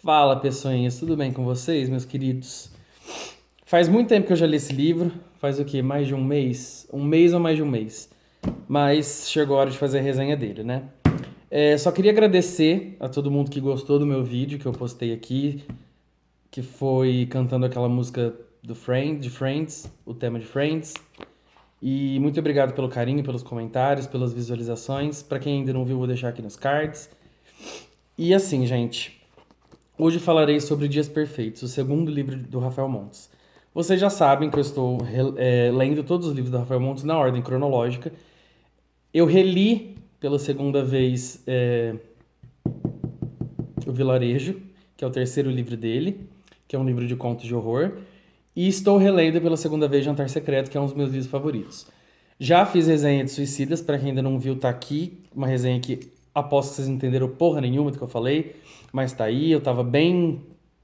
Fala, pessoinhas, tudo bem com vocês, meus queridos? Faz muito tempo que eu já li esse livro, faz o quê? Mais de um mês? Um mês ou mais de um mês? Mas chegou a hora de fazer a resenha dele, né? Só queria agradecer a todo mundo que gostou do meu vídeo que eu postei aqui, que foi cantando aquela música de Friends, o tema de Friends. E muito obrigado pelo carinho, pelos comentários, pelas visualizações. Pra quem ainda não viu, vou deixar aqui nos cards. E assim, gente, hoje falarei sobre Dias Perfeitos, o segundo livro do Rafael Montes. Vocês já sabem que eu estou lendo todos os livros do Rafael Montes na ordem cronológica. Eu reli pela segunda vez O Vilarejo, que é o terceiro livro dele, que é um livro de contos de horror. E estou relendo pela segunda vez Jantar Secreto, que é um dos meus livros favoritos. Já fiz resenha de Suicidas, para quem ainda não viu, tá aqui. Uma resenha que aposto que vocês entenderam porra nenhuma do que eu falei, mas tá aí. Eu tava bem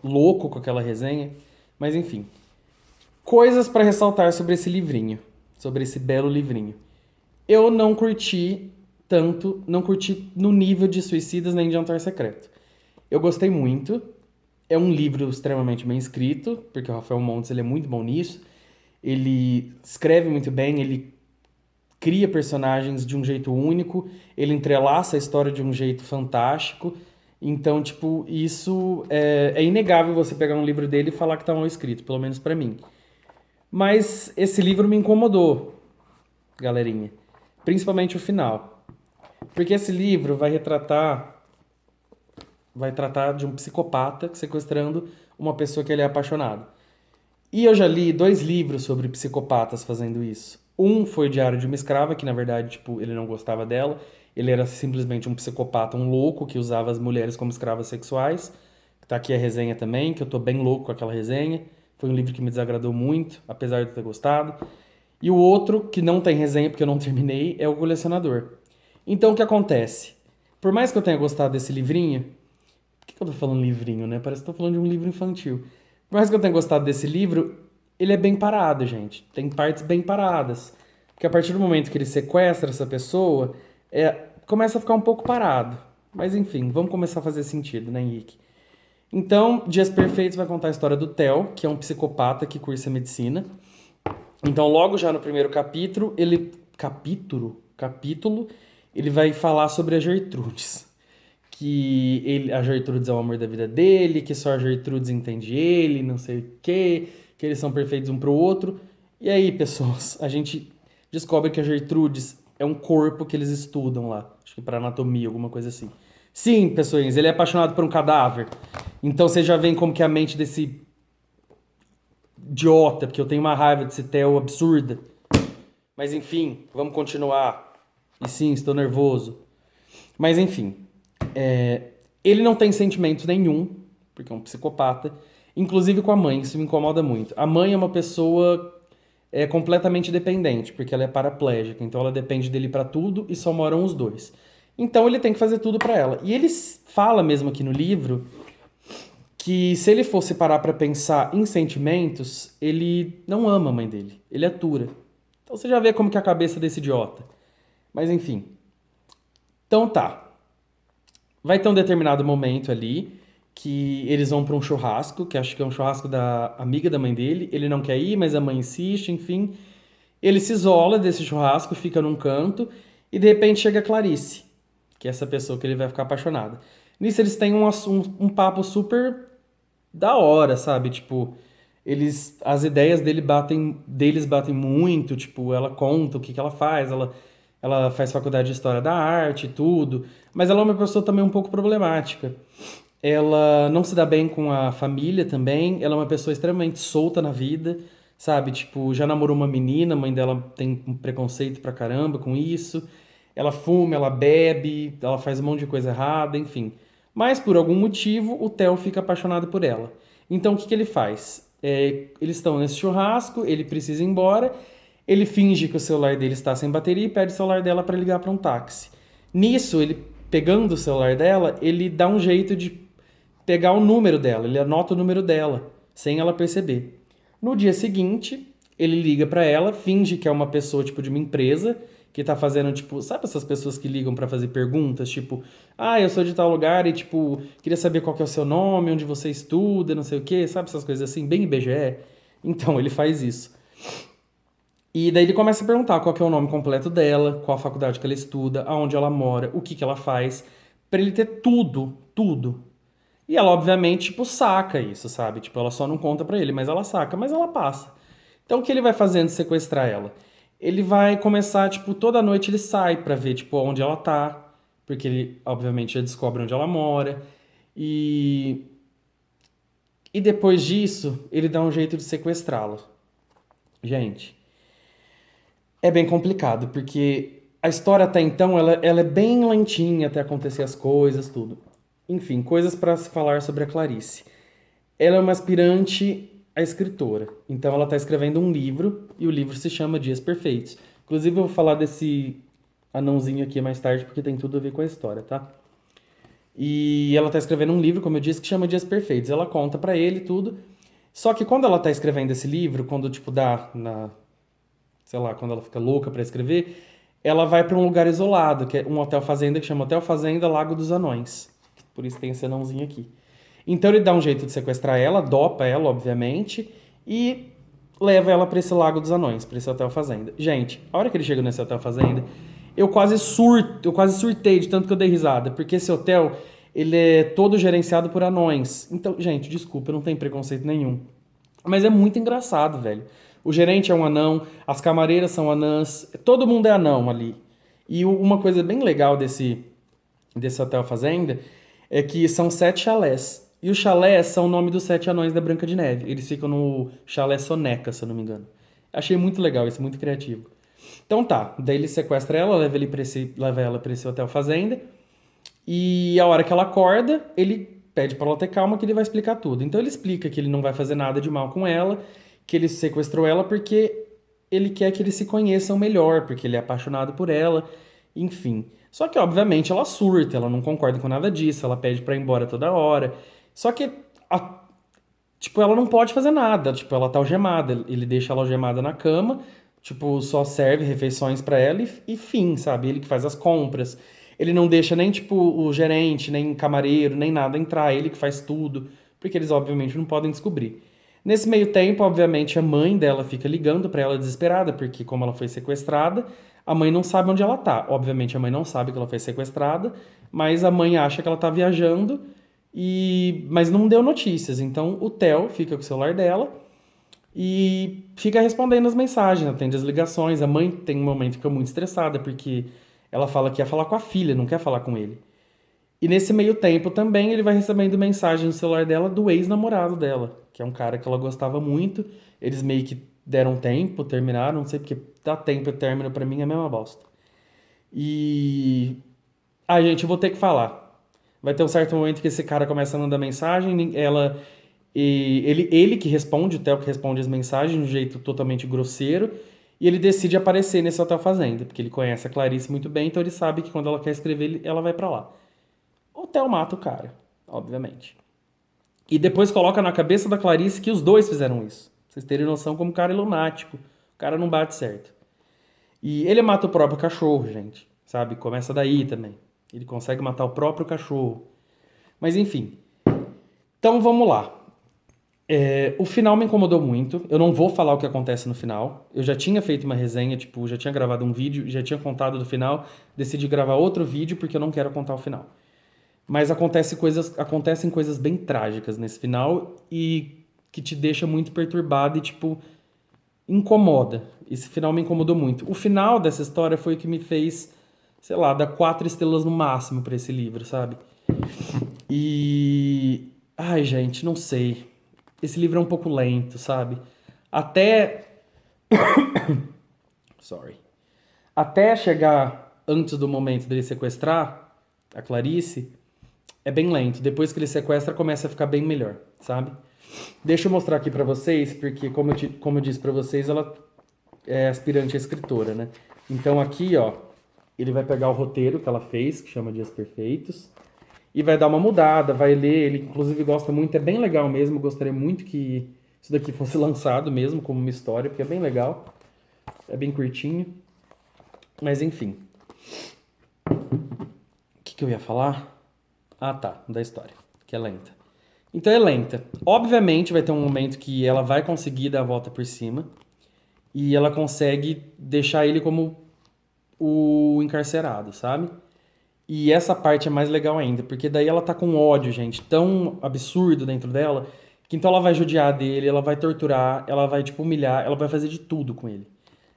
louco com aquela resenha. Mas enfim. Coisas para ressaltar sobre esse livrinho, sobre esse belo livrinho. Eu não curti tanto, não curti no nível de Suicidas nem de Jantar Secreto. Eu gostei muito. É um livro extremamente bem escrito, porque o Rafael Montes ele é muito bom nisso. Ele escreve muito bem, ele cria personagens de um jeito único, ele entrelaça a história de um jeito fantástico. Então, tipo, isso é inegável você pegar um livro dele e falar que tá mal escrito, pelo menos pra mim. Mas esse livro me incomodou, galerinha. Principalmente o final. Porque esse livro vai tratar de um psicopata sequestrando uma pessoa que ele é apaixonado. E eu já li dois livros sobre psicopatas fazendo isso. Um foi o Diário de uma Escrava, que na verdade, tipo, ele não gostava dela. Ele era simplesmente um psicopata, um louco que usava as mulheres como escravas sexuais. Tá aqui a resenha também, que eu tô bem louco com aquela resenha. Foi um livro que me desagradou muito, apesar de eu ter gostado. E o outro, que não tem resenha porque eu não terminei, é O Colecionador. Então o que acontece? Por mais que eu tenha gostado desse livrinho, por que eu tô falando livrinho, né? Parece que eu tô falando de um livro infantil. Por mais que eu tenha gostado desse livro, ele é bem parado, gente. Tem partes bem paradas. Porque a partir do momento que ele sequestra essa pessoa, começa a ficar um pouco parado. Mas enfim, vamos começar a fazer sentido, né, Henrique? Então, Dias Perfeitos vai contar a história do Theo, que é um psicopata que cursa medicina. Então, logo já no primeiro capítulo, ele vai falar sobre a Gertrudes. A Gertrudes é o amor da vida dele, que só a Gertrudes entende ele, não sei o quê, que eles são perfeitos um pro outro. E aí, pessoas, a gente descobre que a Gertrudes é um corpo que eles estudam lá. Acho que para anatomia, alguma coisa assim. Sim, pessoas, ele é apaixonado por um cadáver. Então você já vê como que a mente desse idiota, porque eu tenho uma raiva desse Theo absurda. Mas enfim, vamos continuar. E sim, estou nervoso. Mas enfim, ele não tem sentimento nenhum, porque é um psicopata, inclusive com a mãe, isso me incomoda muito. A mãe é uma pessoa completamente dependente, porque ela é paraplégica, então ela depende dele pra tudo e só moram os dois. Então ele tem que fazer tudo pra ela. E ele fala mesmo aqui no livro que se ele fosse parar pra pensar em sentimentos, ele não ama a mãe dele, ele atura. Então você já vê como que é a cabeça desse idiota. Mas enfim. Então tá. Vai ter um determinado momento ali que eles vão pra um churrasco, que acho que é um churrasco da amiga da mãe dele. Ele não quer ir, mas a mãe insiste, enfim. Ele se isola desse churrasco, fica num canto e de repente chega a Clarice, que é essa pessoa que ele vai ficar apaixonado. Nisso eles têm um papo super da hora, sabe? Tipo, as ideias deles batem muito, tipo, ela conta o que ela faz, ela faz faculdade de história da arte e tudo, mas ela é uma pessoa também um pouco problemática. Ela não se dá bem com a família também, ela é uma pessoa extremamente solta na vida, sabe? Tipo, já namorou uma menina, a mãe dela tem um preconceito pra caramba com isso. Ela fuma, ela bebe, ela faz um monte de coisa errada, enfim. Mas por algum motivo o Theo fica apaixonado por ela. Então o que ele faz? Eles estão nesse churrasco, ele precisa ir embora, ele finge que o celular dele está sem bateria e pede o celular dela para ligar para um táxi. Nisso, ele pegando o celular dela, ele dá um jeito de pegar o número dela, ele anota o número dela, sem ela perceber. No dia seguinte, ele liga para ela, finge que é uma pessoa tipo de uma empresa que tá fazendo, tipo, sabe essas pessoas que ligam pra fazer perguntas, tipo, eu sou de tal lugar e, tipo, queria saber qual que é o seu nome, onde você estuda, não sei o quê, sabe essas coisas assim, bem IBGE? Então, ele faz isso. E daí ele começa a perguntar qual que é o nome completo dela, qual a faculdade que ela estuda, aonde ela mora, o que que ela faz, pra ele ter tudo, tudo. E ela, obviamente, tipo, saca isso, sabe? Tipo, ela só não conta pra ele, mas ela saca, mas ela passa. Então, o que ele vai fazendo de sequestrar ela? Ele vai começar, tipo, toda noite ele sai pra ver, tipo, onde ela tá, porque ele, obviamente, já descobre onde ela mora. E, e depois disso, ele dá um jeito de sequestrá-la. Gente, é bem complicado, porque a história até então, ela é bem lentinha até acontecer as coisas, tudo. Enfim, coisas pra se falar sobre a Clarice. Ela é uma aspirante a escritora. Então ela está escrevendo um livro e o livro se chama Dias Perfeitos. Inclusive eu vou falar desse anãozinho aqui mais tarde porque tem tudo a ver com a história, tá? E ela está escrevendo um livro, como eu disse, que chama Dias Perfeitos. Ela conta pra ele tudo. Só que quando ela tá escrevendo esse livro, quando tipo sei lá, quando ela fica louca pra escrever, ela vai pra um lugar isolado, que é um hotel fazenda que chama Hotel Fazenda Lago dos Anões. Por isso tem esse anãozinho aqui. Então ele dá um jeito de sequestrar ela, dopa ela, obviamente, e leva ela pra esse Lago dos Anões, pra esse hotel fazenda. Gente, a hora que ele chega nesse hotel fazenda, eu quase surtei de tanto que eu dei risada, porque esse hotel, ele é todo gerenciado por anões. Então, gente, desculpa, eu não tenho preconceito nenhum. Mas é muito engraçado, velho. O gerente é um anão, as camareiras são anãs, todo mundo é anão ali. E uma coisa bem legal desse hotel fazenda é que são 7 chalés. E os chalés são o nome dos 7 anões da Branca de Neve. Eles ficam no chalé Soneca, se eu não me engano. Achei muito legal isso, muito criativo. Então tá, daí ele sequestra ela, leva ela pra esse hotel fazenda. E a hora que ela acorda, ele pede pra ela ter calma que ele vai explicar tudo. Então ele explica que ele não vai fazer nada de mal com ela, que ele sequestrou ela porque ele quer que eles se conheçam melhor, porque ele é apaixonado por ela, enfim. Só que, obviamente, ela surta, ela não concorda com nada disso, ela pede pra ir embora toda hora. Só que, tipo, ela não pode fazer nada, tipo, ela tá algemada, ele deixa ela algemada na cama, tipo, só serve refeições pra ela e fim, sabe? Ele que faz as compras. Ele não deixa nem, tipo, o gerente, nem camareiro, nem nada entrar, ele que faz tudo, porque eles, obviamente, não podem descobrir. Nesse meio tempo, obviamente, a mãe dela fica ligando pra ela desesperada, porque como ela foi sequestrada, a mãe não sabe onde ela tá. Obviamente, a mãe não sabe que ela foi sequestrada, mas a mãe acha que ela tá viajando, mas não deu notícias. Então, o Theo fica com o celular dela e fica respondendo as mensagens, atende as ligações. A mãe tem um momento que fica muito estressada, porque ela fala que ia falar com a filha, não quer falar com ele. E nesse meio tempo também ele vai recebendo mensagem no celular dela do ex-namorado dela, que é um cara que ela gostava muito. Eles meio que deram tempo, terminaram, não sei porque dá tempo e término pra mim é a mesma bosta. E. Gente, eu vou ter que falar. Vai ter um certo momento que esse cara começa a mandar mensagem, ele que responde, o Theo que responde as mensagens de um jeito totalmente grosseiro, e ele decide aparecer nesse hotel fazenda, porque ele conhece a Clarice muito bem, então ele sabe que quando ela quer escrever, ela vai pra lá. O Theo mata o cara, obviamente. E depois coloca na cabeça da Clarice que os dois fizeram isso. Pra vocês terem noção como o cara é lunático. O cara não bate certo. E ele mata o próprio cachorro, gente. Sabe? Começa daí também. Ele consegue matar o próprio cachorro. Mas enfim. Então vamos lá. O final me incomodou muito. Eu não vou falar o que acontece no final. Eu já tinha feito uma resenha, tipo, já tinha gravado um vídeo, já tinha contado do final. Decidi gravar outro vídeo porque eu não quero contar o final. Mas acontecem coisas bem trágicas nesse final e que te deixa muito perturbado e, tipo, incomoda. Esse final me incomodou muito. O final dessa história foi o que me fez, sei lá, dar 4 estrelas no máximo pra esse livro, sabe? E. Ai, gente, não sei. Esse livro é um pouco lento, sabe? Até. Sorry. Até chegar antes do momento dele sequestrar a Clarice, é bem lento. Depois que ele sequestra, começa a ficar bem melhor, sabe? Deixa eu mostrar aqui pra vocês, porque como eu disse pra vocês, ela é aspirante a escritora, né? Então aqui, ó, ele vai pegar o roteiro que ela fez, que chama Dias Perfeitos, e vai dar uma mudada, vai ler. Ele inclusive gosta muito, é bem legal mesmo. Gostaria muito que isso daqui fosse lançado mesmo como uma história, porque é bem legal. É bem curtinho. Mas enfim. O que eu ia falar? Ah, tá. Da história. Que é lenta. Então é lenta. Obviamente vai ter um momento que ela vai conseguir dar a volta por cima. E ela consegue deixar ele como o encarcerado, sabe? E essa parte é mais legal ainda, porque daí ela tá com ódio, gente, tão absurdo dentro dela, que então ela vai judiar dele, ela vai torturar, ela vai, tipo, humilhar, ela vai fazer de tudo com ele.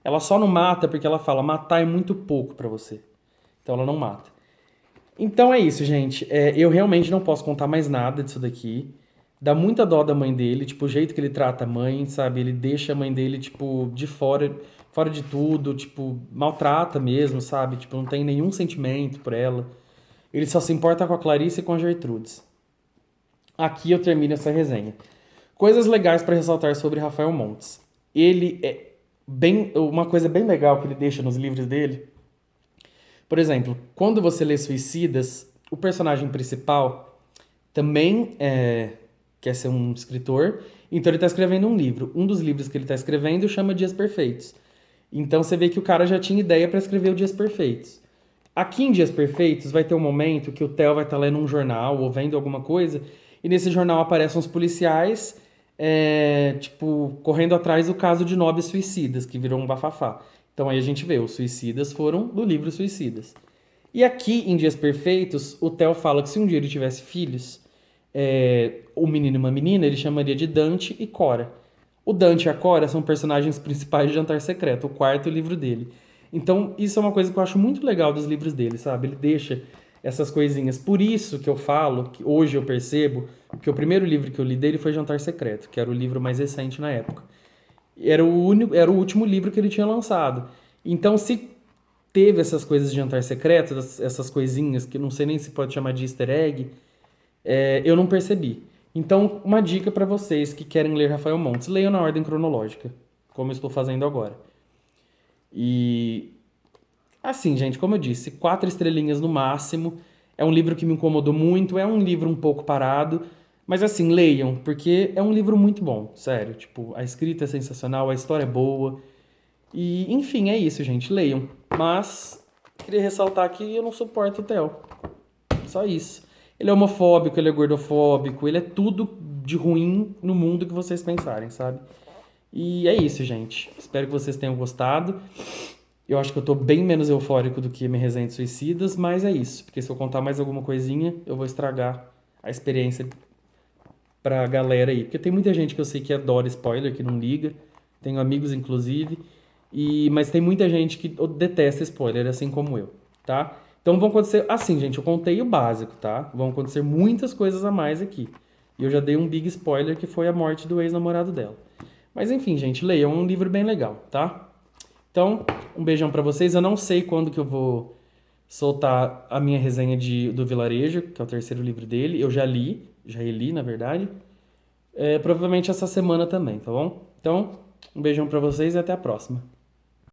Ela só não mata porque ela fala, matar é muito pouco pra você. Então ela não mata. Então é isso, gente. Eu realmente não posso contar mais nada disso daqui. Dá muita dó da mãe dele, tipo, o jeito que ele trata a mãe, sabe? Ele deixa a mãe dele, tipo, de fora, fora de tudo, tipo, maltrata mesmo, sabe? Tipo, não tem nenhum sentimento por ela. Ele só se importa com a Clarice e com a Gertrudes. Aqui eu termino essa resenha. Coisas legais para ressaltar sobre Rafael Montes. Ele é bem, uma coisa bem legal que ele deixa nos livros dele. Por exemplo, quando você lê Suicidas, o personagem principal também quer ser um escritor, então ele está escrevendo um livro. Um dos livros que ele está escrevendo chama Dias Perfeitos. Então você vê que o cara já tinha ideia para escrever o Dias Perfeitos. Aqui em Dias Perfeitos vai ter um momento que o Theo vai estar lendo um jornal ou vendo alguma coisa, e nesse jornal aparecem uns policiais, tipo, correndo atrás do caso de 9 suicidas, que virou um bafafá. Então aí a gente vê, os suicidas foram do livro Suicidas. E aqui em Dias Perfeitos, o Theo fala que se um dia ele tivesse filhos, um menino e uma menina, ele chamaria de Dante e Cora. O Dante e a Cora são personagens principais de Jantar Secreto, o quarto livro dele. Então, isso é uma coisa que eu acho muito legal dos livros dele, sabe? Ele deixa essas coisinhas. Por isso que eu falo, que hoje eu percebo, que o primeiro livro que eu li dele foi Jantar Secreto, que era o livro mais recente na época. Era o último livro que ele tinha lançado. Então, se teve essas coisas de Jantar Secreto, essas coisinhas, que não sei nem se pode chamar de easter egg, eu não percebi. Então, uma dica para vocês que querem ler Rafael Montes, leiam na ordem cronológica, como eu estou fazendo agora. E assim, gente, como eu disse, 4 estrelinhas no máximo. É um livro que me incomodou muito, é um livro um pouco parado, mas assim, leiam, porque é um livro muito bom, sério. Tipo, a escrita é sensacional, a história é boa. E, enfim, é isso, gente, leiam. Mas queria ressaltar que eu não suporto o Theo. Só isso. Ele é homofóbico, ele é gordofóbico, ele é tudo de ruim no mundo que vocês pensarem, sabe? E é isso, gente. Espero que vocês tenham gostado. Eu acho que eu tô bem menos eufórico do que minha resenha de Suicidas, mas é isso. Porque se eu contar mais alguma coisinha, eu vou estragar a experiência pra galera aí. Porque tem muita gente que eu sei que adora spoiler, que não liga. Tenho amigos, inclusive. Mas tem muita gente que detesta spoiler, assim como eu, tá? Então vão acontecer... Assim, gente, eu contei o básico, tá? Vão acontecer muitas coisas a mais aqui. E eu já dei um big spoiler, que foi a morte do ex-namorado dela. Mas enfim, gente, leiam. É um livro bem legal, tá? Então, um beijão pra vocês. Eu não sei quando que eu vou soltar a minha resenha do Vilarejo, que é o terceiro livro dele. Eu já reli, na verdade. Provavelmente essa semana também, tá bom? Então, um beijão pra vocês e até a próxima.